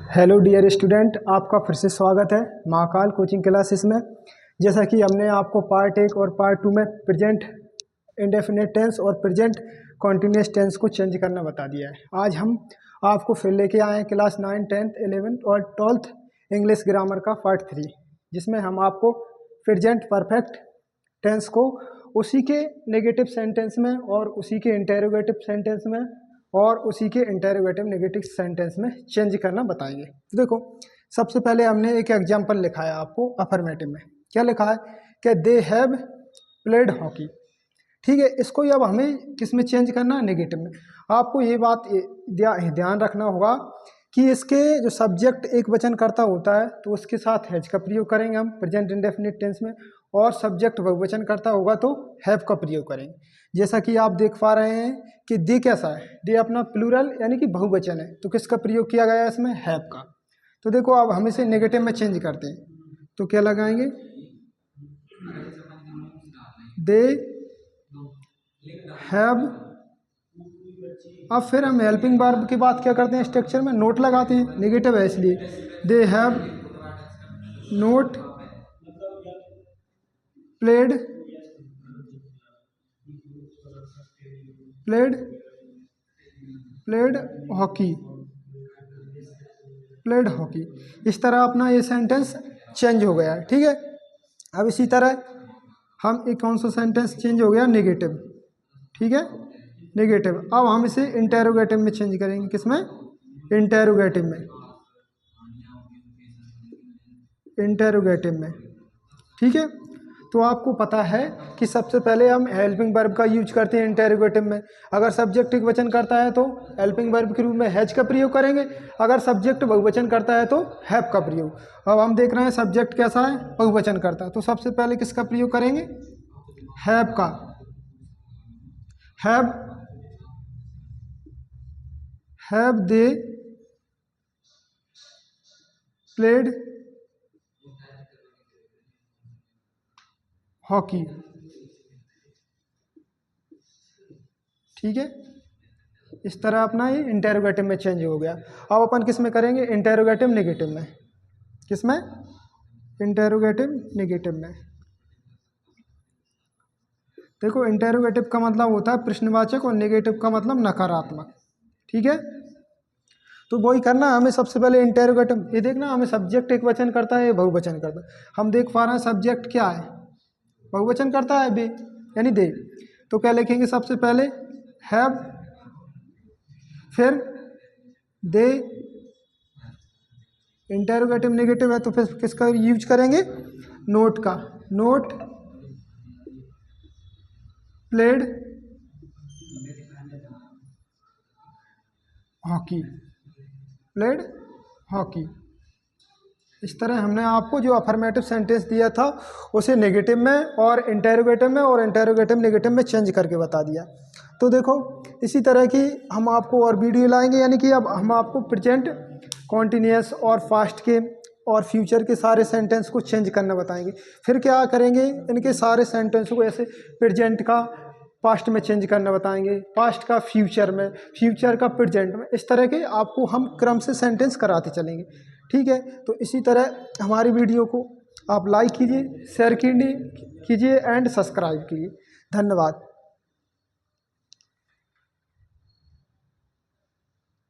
Hello dear student, आपका फिर से स्वागत है महाकाल कोचिंग क्लासेस में। जैसा कि हमने आपको पार्ट 1 और पार्ट 2 में प्रेजेंट इंडेफिनिट टेंस और प्रेजेंट कॉन्टिन्यूस टेंस को चेंज करना बता दिया है। आज हम आपको फिर लेके आए हैं क्लास 9, 10th, 11th और 12th इंग्लिश ग्रामर का पार्ट 3, जिसमें हम आपको प्रेजेंट परफेक्ट टेंस को उसी के नेगेटिव सेंटेंस में और उसी के इंटेरोगेटिव सेंटेंस में और उसी के इंटेरोगेटिव नेगेटिव सेंटेंस में चेंज करना बताएंगे। तो देखो, सबसे पहले हमने एक एग्जांपल लिखा है आपको अफर्मेटिव में। क्या लिखा है कि दे हैव प्लेड हॉकी। ठीक है, इसको अब हमें किस में चेंज करना है? नेगेटिव में। आपको ये बात ध्यान रखना होगा कि इसके जो सब्जेक्ट एक वचन करता होता है तो उसके साथ हैज का प्रयोग करेंगे हम प्रेजेंट इंडेफिनिट टेंस में, और सब्जेक्ट बहुवचन करता होगा तो हैव का प्रयोग करेंगे। जैसा कि आप देख पा रहे हैं कि दे कैसा है, दे अपना प्लूरल यानी कि बहुवचन है, तो किसका प्रयोग किया गया है इसमें? हैव का। तो देखो, अब हम इसे नेगेटिव में चेंज करते हैं तो क्या लगाएंगे? They have. अब फिर हम हेल्पिंग वर्ब की बात क्या करते हैं? स्ट्रक्चर में नोट लगाते हैं, नेगेटिव है इसलिए they have note played played played hockey played hockey. इस तरह अपना ये सेंटेंस चेंज हो गया है। ठीक है, अब इसी तरह हम एक कौन सा सेंटेंस चेंज हो गया? नेगेटिव। ठीक है, नेगेटिव। अब हम इसे इंटेरोगेटिव में चेंज करेंगे। किसमें? इंटेरोगेटिव में। इंटेरोगेटिव में। ठीक है, तो आपको पता है कि सबसे पहले हम हेल्पिंग वर्ब का यूज करते हैं इंटेरोगेटिव में। अगर सब्जेक्ट एक वचन करता है तो हेल्पिंग वर्ब के रूप में हैज का प्रयोग करेंगे, अगर सब्जेक्ट बहुवचन करता है तो हैव का प्रयोग। अब हम देख रहे हैं सब्जेक्ट कैसा है? बहुवचन करता है, तो सबसे पहले किसका प्रयोग करेंगे? हैव का। Have they played hockey. ठीक है, इस तरह अपना ये इंटेरोगेटिव में चेंज हो गया। अब अपन किस में करेंगे? इंटेरोगेटिव नेगेटिव में। किस में? इंटेरोगेटिव नेगेटिव में। देखो, इंटेरोगेटिव का मतलब होता है प्रश्नवाचक और नेगेटिव का मतलब नकारात्मक। ठीक है, तो वही करना हमें। सबसे पहले इंटेरोगेटिव, ये देखना हमें सब्जेक्ट एक वचन करता है, बहुवचन करता है। हम देख पा रहे हैं सब्जेक्ट क्या है? बहुवचन करता है, बे यानी दे। तो क्या लिखेंगे? सबसे पहले हैव, फिर दे। इंटेरोगेटिव नेगेटिव है तो फिर किसका यूज करेंगे? नोट का। Note played hockey. Played hockey. इस तरह हमने आपको जो अफर्मेटिव सेंटेंस दिया था उसे नेगेटिव में और इंटेरोगेटिव में और इंटेरोगेटिव नेगेटिव में चेंज करके बता दिया। तो देखो, इसी तरह की हम आपको और वीडियो लाएंगे, यानी कि अब हम आपको प्रेजेंट कॉन्टिन्यूस और फास्ट के और फ्यूचर के सारे सेंटेंस को चेंज करना बताएंगे। फिर क्या करेंगे? इनके सारे सेंटेंस को ऐसे प्रेजेंट का पास्ट में चेंज करना बताएंगे, पास्ट का फ्यूचर में, फ्यूचर का प्रेजेंट में। इस तरह के आपको हम क्रम से सेंटेंस कराते चलेंगे। ठीक है, तो इसी तरह हमारी वीडियो को आप लाइक कीजिए, शेयर कीजिए एंड सब्सक्राइब कीजिए। धन्यवाद।